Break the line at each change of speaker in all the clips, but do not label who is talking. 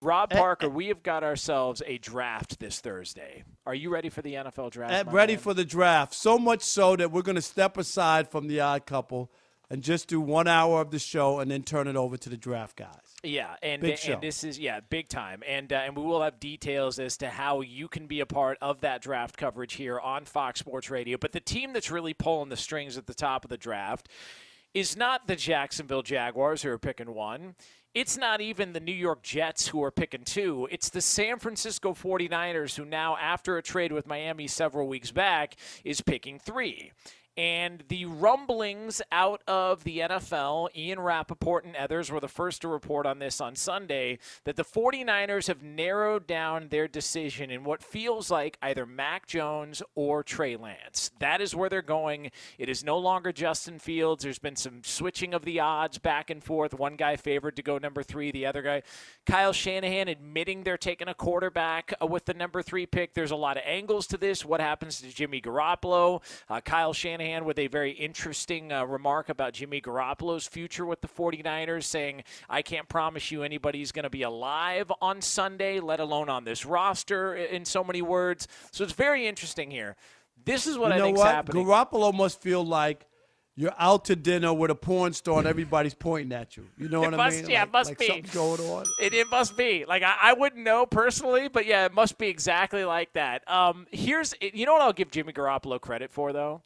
Rob Parker, we have got ourselves a draft this Thursday. Are you ready for the NFL draft?
Ready for the draft. So much so that we're going to step aside from the Odd Couple and just do 1 hour of the show and then turn it over to the draft guys.
Yeah, and this is big time, and we will have details as to how you can be a part of that draft coverage here on Fox Sports Radio. But the team that's really pulling the strings at the top of the draft is not the Jacksonville Jaguars, who are picking 1. It's not even the New York Jets, who are picking 2. It's the San Francisco 49ers, who now, after a trade with Miami several weeks back, is picking 3. And the rumblings out of the NFL, Ian Rappaport and others were the first to report on this on Sunday, that the 49ers have narrowed down their decision in what feels like either Mac Jones or Trey Lance. That is where they're going. It is no longer Justin Fields. There's been some switching of the odds back and forth. One guy favored to go number 3, the other guy. Kyle Shanahan admitting they're taking a quarterback with the number 3 pick. There's a lot of angles to this. What happens to Jimmy Garoppolo? Kyle Shanahan with a very interesting remark about Jimmy Garoppolo's future with the 49ers, saying, I can't promise you anybody's going to be alive on Sunday, let alone on this roster, in so many words. So it's very interesting here. This is what I think is happening.
Garoppolo must feel like you're out to dinner with a porn star and everybody's pointing at you. You know what I mean?
Yeah, it must be.
Something's going on.
It must be. Like, I wouldn't know personally, but, yeah, it must be exactly like that. You know what I'll give Jimmy Garoppolo credit for, though?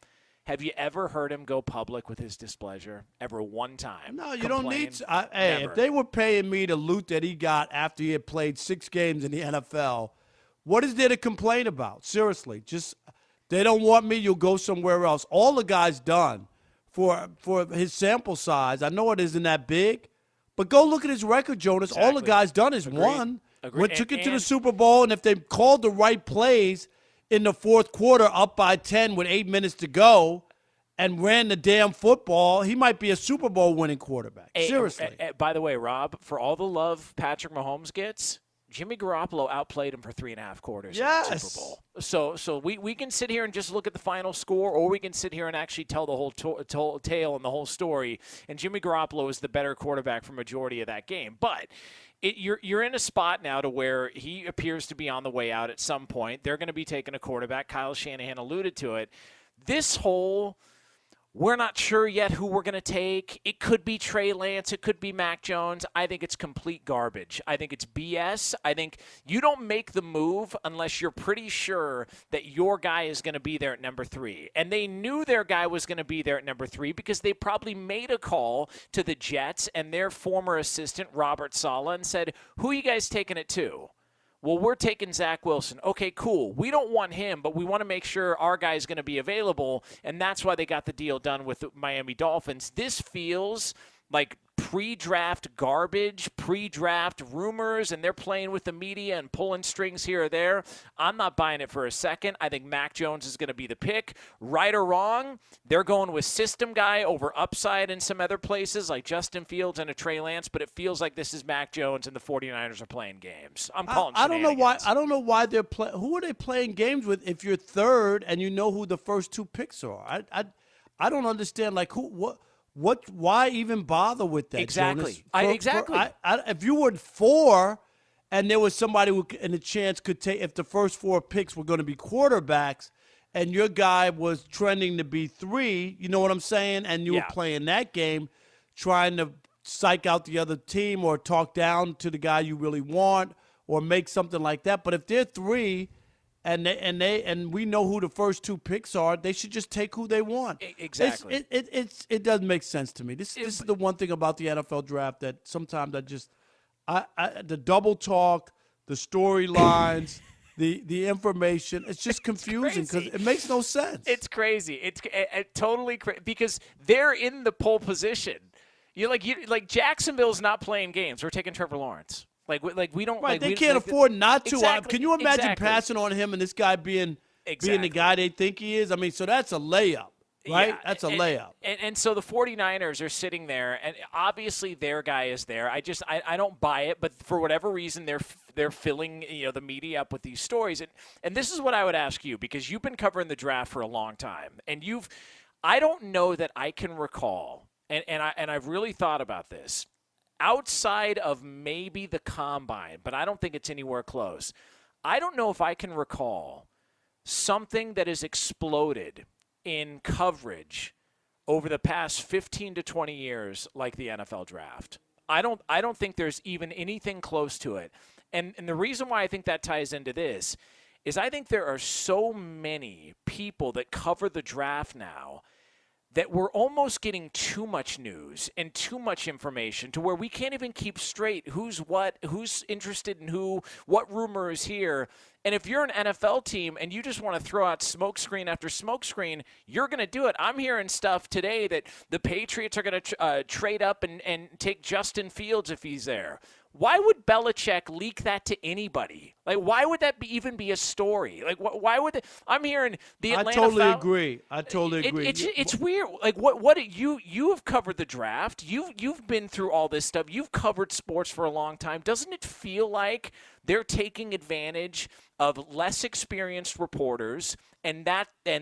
Have you ever heard him go public with his displeasure? Ever one time?
No, you don't need to. Hey, if they were paying me the loot that he got after he had played 6 games in the NFL, what is there to complain about? Seriously, just they don't want me, you'll go somewhere else. All the guy's done for his sample size, I know it isn't that big, but go look at his record, Jonas.
Exactly.
All the guy's done is won. Took it to the Super Bowl, and if they called the right plays in the fourth quarter up by 10 with 8 minutes to go and ran the damn football, he might be a Super Bowl winning quarterback. Seriously.
By the way, Rob, for all the love Patrick Mahomes gets, Jimmy Garoppolo outplayed him for 3.5 quarters in the Super Bowl. So we can sit here and just look at the final score, or we can sit here and actually tell the whole tale and the whole story, and Jimmy Garoppolo is the better quarterback for majority of that game. But you're in a spot now to where he appears to be on the way out at some point. They're going to be taking a quarterback. Kyle Shanahan alluded to it. This whole, we're not sure yet who we're going to take. It could be Trey Lance. It could be Mac Jones. I think it's complete garbage. I think it's BS. I think you don't make the move unless you're pretty sure that your guy is going to be there at number 3. And they knew their guy was going to be there at number 3 because they probably made a call to the Jets and their former assistant, Robert Saleh, and said, who are you guys taking it to? Well, we're taking Zach Wilson. Okay, cool. We don't want him, but we want to make sure our guy is going to be available, and that's why they got the deal done with the Miami Dolphins. This feels like pre-draft garbage, pre-draft rumors, and they're playing with the media and pulling strings here or there. I'm not buying it for a second. I think Mac Jones is going to be the pick. Right or wrong, they're going with system guy over upside in some other places like Justin Fields and a Trey Lance, but it feels like this is Mac Jones and the 49ers are playing games. I'm calling
I don't know why they're playing. Who are they playing games with if you're third and you know who the first 2 picks are? I don't understand, like, why even bother with that?
Exactly.
Jonas? If you were 4 and there was somebody who in a chance could take, if the first 4 picks were going to be quarterbacks and your guy was trending to be 3, you know what I'm saying? And you were playing that game trying to psych out the other team or talk down to the guy you really want or make something like that. But if they're 3 and we know who the first 2 picks are, they should just take who they want.
Exactly.
It doesn't make sense to me. This is the one thing about the NFL draft that sometimes the double talk, the storylines, the information, it's just confusing because it makes no sense.
It's crazy. It's totally crazy because they're in the pole position. Like Jacksonville's not playing games. We're taking Trevor Lawrence. We don't.
Right, they can't afford not to.
Exactly,
can you imagine passing on him and this guy being the guy they think he is? I mean, so that's a layup, right?
Yeah,
that's a layup.
And so the 49ers are sitting there, and obviously their guy is there. I don't buy it, but for whatever reason, they're filling the media up with these stories. And this is what I would ask you, because you've been covering the draft for a long time, and I don't know that I can recall, and I've really thought about this. outside of maybe the combine, but I don't think it's anywhere close. I don't know if I can recall something that has exploded in coverage over the past 15 to 20 years like the NFL draft. I don't think there's even anything close to it. And the reason why I think that ties into this is I think there are so many people that cover the draft now that we're almost getting too much news and too much information to where we can't even keep straight who's what, who's interested in who, what rumor is here. And if you're an NFL team and you just want to throw out smokescreen after smokescreen, you're going to do it. I'm hearing stuff today that the Patriots are going to trade up and take Justin Fields if he's there. Why would Belichick leak that to anybody? Like, why would that even be a story? Like, why would they? I'm hearing the Atlanta.
I totally agree. I totally agree.
It's weird. Like, what you have covered the draft. You've been through all this stuff. You've covered sports for a long time. Doesn't it feel like they're taking advantage of less experienced reporters, and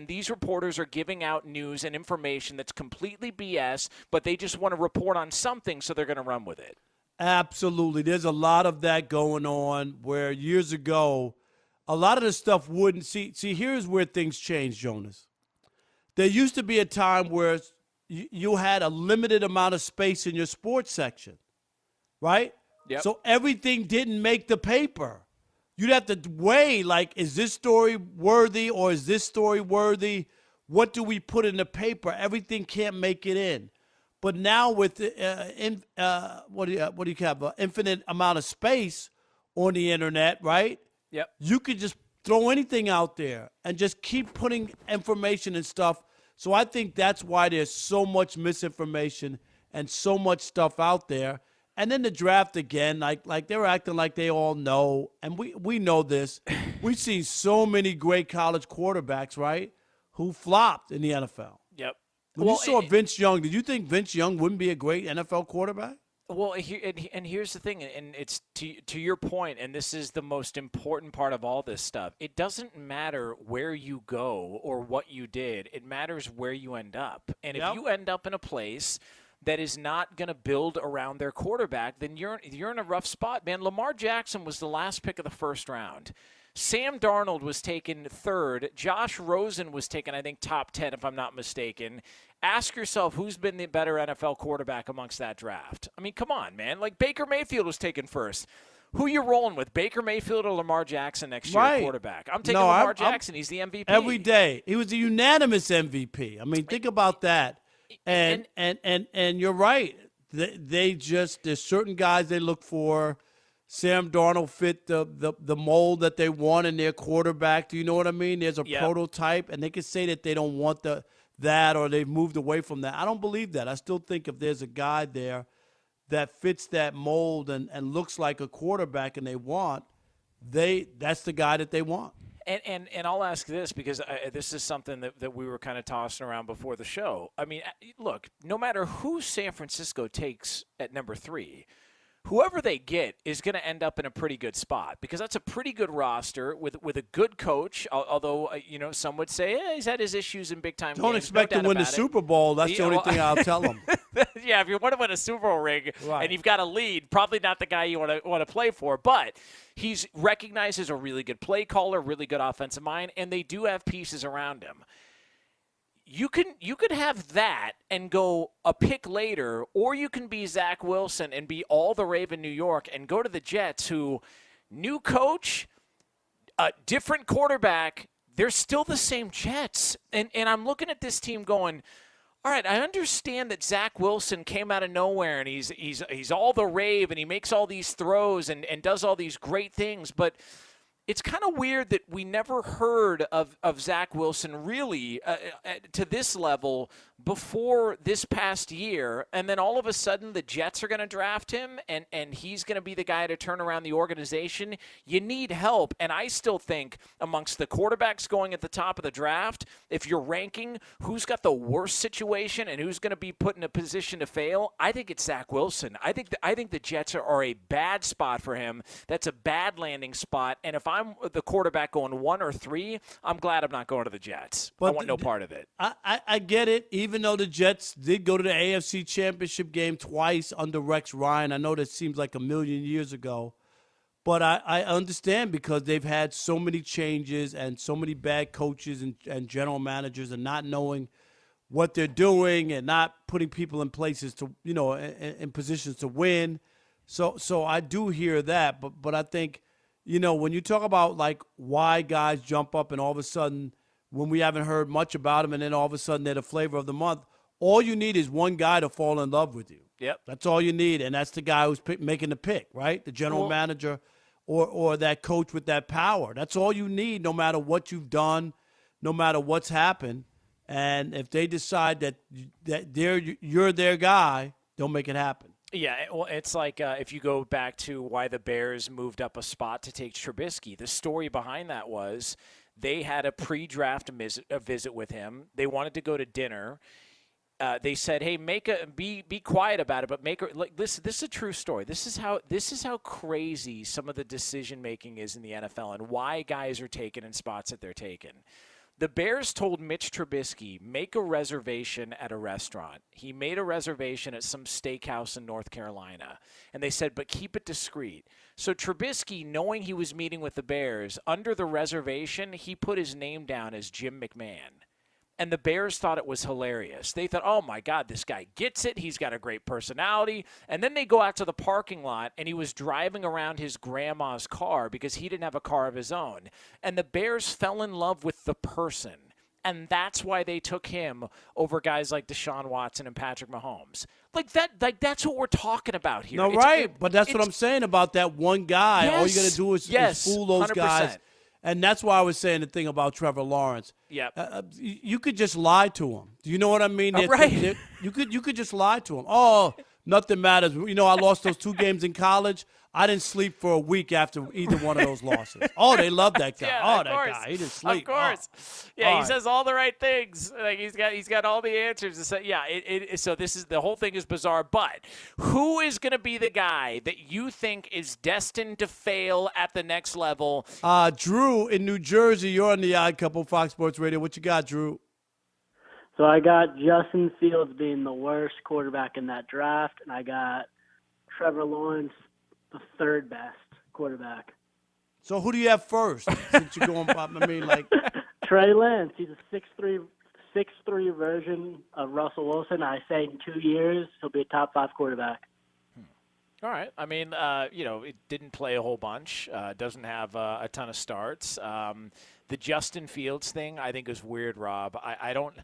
these reporters are giving out news and information that's completely BS, but they just want to report on something, so they're going to run with it?
Absolutely. There's a lot of that going on where years ago, a lot of the stuff wouldn't see. Here's where things change, Jonas. There used to be a time where you had a limited amount of space in your sports section, right?
Yep.
So everything didn't make the paper. You'd have to weigh, like, is this story worthy or is this story worthy? What do we put in the paper? Everything can't make it in. But now with infinite amount of space on the internet, right?
Yep.
You could just throw anything out there and just keep putting information and stuff. So I think that's why there's so much misinformation and so much stuff out there. And then the draft again, like they're acting like they all know, and we know this. We've seen so many great college quarterbacks, right, who flopped in the NFL.
Yep.
When you saw Vince Young, did you think Vince Young wouldn't be a great NFL quarterback?
Well, and here's the thing, and it's to your point, and this is the most important part of all this stuff. It doesn't matter where you go or what you did. It matters where you end up. And if you end up in a place that is not going to build around their quarterback, then you're in a rough spot, man. Lamar Jackson was the last pick of the first round. Sam Darnold was taken third. Josh Rosen was taken, I think, top 10, if I'm not mistaken. Ask yourself who's been the better NFL quarterback amongst that draft. I mean, come on, man. Like, Baker Mayfield was taken first. Who you rolling with, Baker Mayfield or Lamar Jackson next year at quarterback? I'm taking Lamar Jackson. He's the MVP.
Every day. He was a unanimous MVP. I mean, think about that. And you're right. There's certain guys they look for. Sam Darnold fit the mold that they want in their quarterback. Do you know what I mean? There's a prototype, and they can say that they don't want that or they've moved away from that. I don't believe that. I still think if there's a guy there that fits that mold and looks like a quarterback and they want, that's the guy that they want.
And I'll ask this because this is something that we were kind of tossing around before the show. I mean, look, no matter who San Francisco takes at number 3, whoever they get is going to end up in a pretty good spot because that's a pretty good roster with a good coach, although, some would say he's had his issues in big-time games.
Don't expect to win the Super Bowl. That's the only thing I'll tell them.
Yeah, if you want to win a Super Bowl ring and you've got a lead, probably not the guy you want to play for. But he's recognized as a really good play caller, really good offensive mind, and they do have pieces around him. You could have that and go a pick later, or you can be Zach Wilson and be all the rave in New York and go to the Jets, who new coach, a different quarterback, they're still the same Jets. And I'm looking at this team going, all right, I understand that Zach Wilson came out of nowhere and he's all the rave and he makes all these throws and does all these great things, but it's kind of weird that we never heard of Zach Wilson really to this level before this past year, and then all of a sudden the Jets are going to draft him, and he's going to be the guy to turn around the organization. You need help, and I still think amongst the quarterbacks going at the top of the draft, if you're ranking who's got the worst situation and who's going to be put in a position to fail, I think it's Zach Wilson. I think the Jets are a bad spot for him. That's a bad landing spot, and if I'm I'm the quarterback going 1 or 3, I'm glad I'm not going to the Jets.
But
I want no part of it.
I get it. Even though the Jets did go to the AFC Championship game twice under Rex Ryan, I know that seems like a million years ago. But I understand because they've had so many changes and so many bad coaches and general managers and not knowing what they're doing and not putting people in places to, in positions to win. So I do hear that. But I think, when you talk about like why guys jump up and all of a sudden when we haven't heard much about them and then all of a sudden they're the flavor of the month, all you need is one guy to fall in love with you.
Yep.
That's all you need, and that's the guy who's making the pick, right? The general manager or that coach with that power. That's all you need, no matter what you've done, no matter what's happened. And if they decide that you're their guy, they'll make it happen.
Yeah, well, it's like if you go back to why the Bears moved up a spot to take Trubisky, the story behind that was they had a pre-draft visit with him. They wanted to go to dinner. They said, "Hey, be quiet about it, but make her like this. This is a true story. This is how crazy some of the decision making is in the NFL and why guys are taken in spots that they're taken." The Bears told Mitch Trubisky, make a reservation at a restaurant. He made a reservation at some steakhouse in North Carolina. And they said, but keep it discreet. So Trubisky, knowing he was meeting with the Bears, under the reservation, he put his name down as Jim McMahon. And the Bears thought it was hilarious. They thought, oh, my God, this guy gets it. He's got a great personality. And then they go out to the parking lot, and he was driving around his grandma's car because he didn't have a car of his own. And the Bears fell in love with the person. And that's why they took him over guys like Deshaun Watson and Patrick Mahomes. That's what we're talking about here.
No, right. But that's what I'm saying about that one guy.
Yes,
all you got to do is fool those
100%.
guys. And that's why I was saying the thing about Trevor Lawrence.
Yeah,
you could just lie to him. Do you know what I mean?
Right.
You could just lie to him. Oh, nothing matters. I lost those 2 games in college. I didn't sleep for a week after either one of those losses. Oh, they love that guy.
Yeah,
guy. He didn't sleep.
Of course.
Oh.
Yeah, he says all the right things. Like he's got all the answers to say. Yeah, so this is the whole thing is bizarre. But who is going to be the guy that you think is destined to fail at the next level?
Drew in New Jersey. You're on the Odd Couple, Fox Sports Radio. What you got, Drew?
So I got Justin Fields being the worst quarterback in that draft, and I got Trevor Lawrence the third best quarterback.
So who do you have first? Since you're going,
Trey Lance. He's a 6'3" version of Russell Wilson. I say in 2 years he'll be a top 5 quarterback.
All right. I mean, it didn't play a whole bunch. Doesn't have a ton of starts. The Justin Fields thing, I think, is weird, Rob. I don't.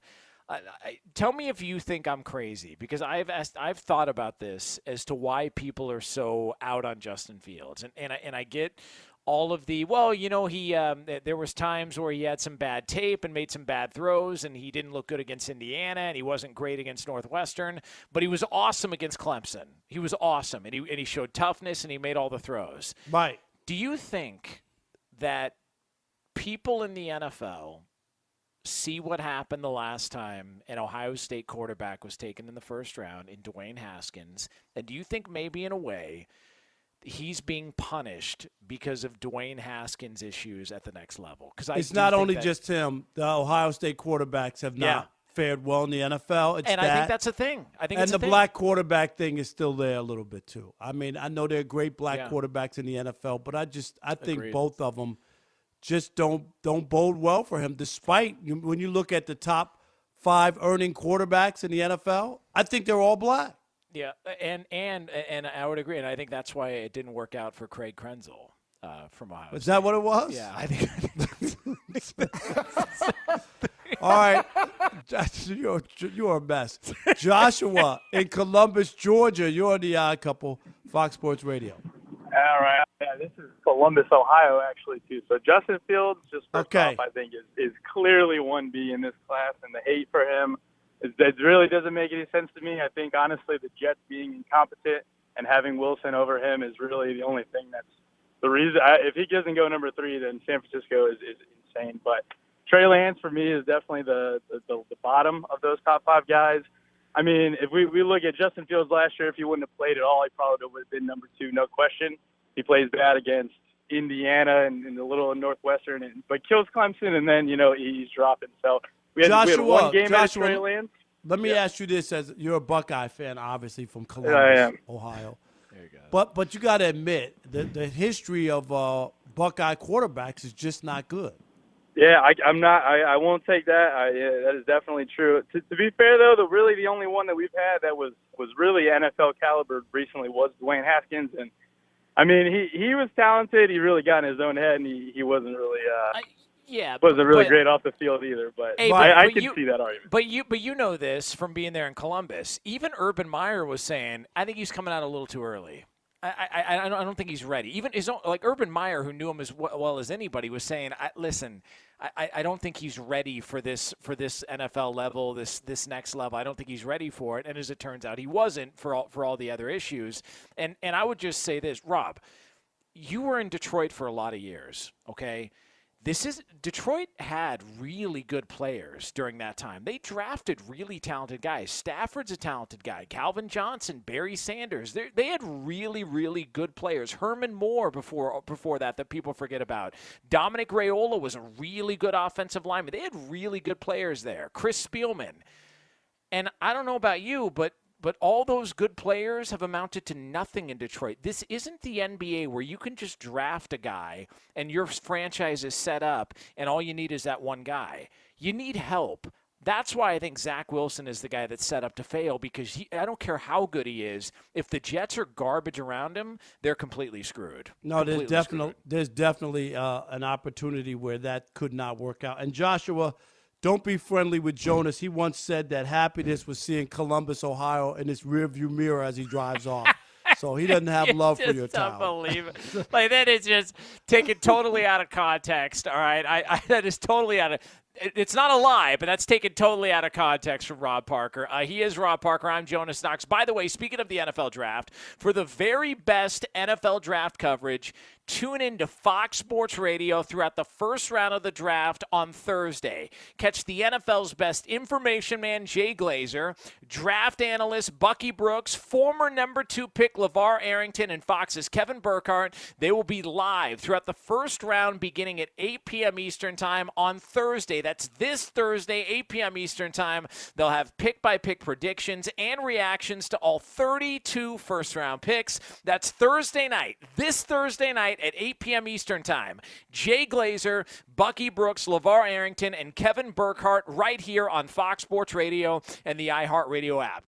Tell me if you think I'm crazy, because I've thought about this as to why people are so out on Justin Fields, and I get all of the there was times where he had some bad tape and made some bad throws, and he didn't look good against Indiana, and he wasn't great against Northwestern, but he was awesome against Clemson. He was awesome, and he showed toughness, and he made all the throws.
Right.
Do you think that people in the NFL see what happened the last time an Ohio State quarterback was taken in the first round in Dwayne Haskins, and do you think maybe in a way he's being punished because of Dwayne Haskins' issues at the next level? Because
it's not only just him. The Ohio State quarterbacks have not fared well in the NFL.
I think that's a thing.
And the black quarterback thing is still there a little bit too. I mean, I know there are great black quarterbacks in the NFL, but I think both of them just don't bode well for him. Despite when you look at the top 5 earning quarterbacks in the NFL, I think they're all black.
Yeah, and I would agree, and I think that's why it didn't work out for Craig Krenzel from Ohio State.
Is that what it was?
Yeah, I think.
All right, you're a mess. Joshua in Columbus, Georgia. You're on the Odd Couple, Fox Sports Radio.
All right. Yeah, this is Columbus, Ohio, actually, too. So Justin Fields, just first off, I think is clearly 1B in this class, and the hate for him it really doesn't make any sense to me. I think, honestly, the Jets being incompetent and having Wilson over him is really the only thing that's the reason. If he doesn't go number 3, then San Francisco is insane. But Trey Lance, for me, is definitely the bottom of those top 5 guys. I mean, if we look at Justin Fields last year, if he wouldn't have played at all, he probably would have been number 2, no question. He plays bad against Indiana and a little in Northwestern, but kills Clemson, and then he's dropping. So we had one game at Trey Lance.
Let me ask you this: as you're a Buckeye fan, obviously from Columbus, Ohio.
There you go.
But you got to admit the history of Buckeye quarterbacks is just not good.
Yeah, I'm not. I won't take that. That is definitely true. To be fair, though, the only one that we've had that was really NFL caliber recently was Dwayne Haskins, and I mean he was talented. He really got in his own head, and he wasn't really wasn't really great off the field either. But I can see that argument.
But you know this from being there in Columbus. Even Urban Meyer was saying, I think he's coming out a little too early. I don't think he's ready. Even his own, like Urban Meyer, who knew him as well as anybody, was saying, "Listen, I don't think he's ready for this NFL level, this next level. I don't think he's ready for it." And as it turns out, he wasn't for all the other issues. And I would just say this, Rob, you were in Detroit for a lot of years, okay? Detroit had really good players during that time. They drafted really talented guys. Stafford's a talented guy. Calvin Johnson, Barry Sanders. They had really, really good players. Herman Moore before that people forget about. Dominic Raiola was a really good offensive lineman. They had really good players there. Chris Spielman. And I don't know about you, but all those good players have amounted to nothing in Detroit. This isn't the NBA where you can just draft a guy and your franchise is set up and all you need is that one guy. You need help. That's why I think Zach Wilson is the guy that's set up to fail, because I don't care how good he is. If the Jets are garbage around him, they're completely screwed.
No, there's definitely an opportunity where that could not work out. And Joshua, don't be friendly with Jonas. He once said that happiness was seeing Columbus, Ohio in his rearview mirror as he drives off. So he doesn't have love for your town.
Unbelievable. Like, that is just taken totally out of context, all right? That is totally out of – it's not a lie, but that's taken totally out of context from Rob Parker. He is Rob Parker. I'm Jonas Knox. By the way, speaking of the NFL draft, for the very best NFL draft coverage, tune in to Fox Sports Radio throughout the first round of the draft on Thursday. Catch the NFL's best information man, Jay Glazer, draft analyst Bucky Brooks, former number 2 pick LeVar Arrington, and Fox's Kevin Burkhardt. They will be live throughout the first round beginning at 8 p.m. Eastern Time on Thursday. That's this Thursday, 8 p.m. Eastern Time. They'll have pick-by-pick predictions and reactions to all 32 first-round picks. That's Thursday night, this Thursday night at 8 p.m. Eastern Time. Jay Glazer, Bucky Brooks, LeVar Arrington, and Kevin Burkhardt right here on Fox Sports Radio and the iHeartRadio app.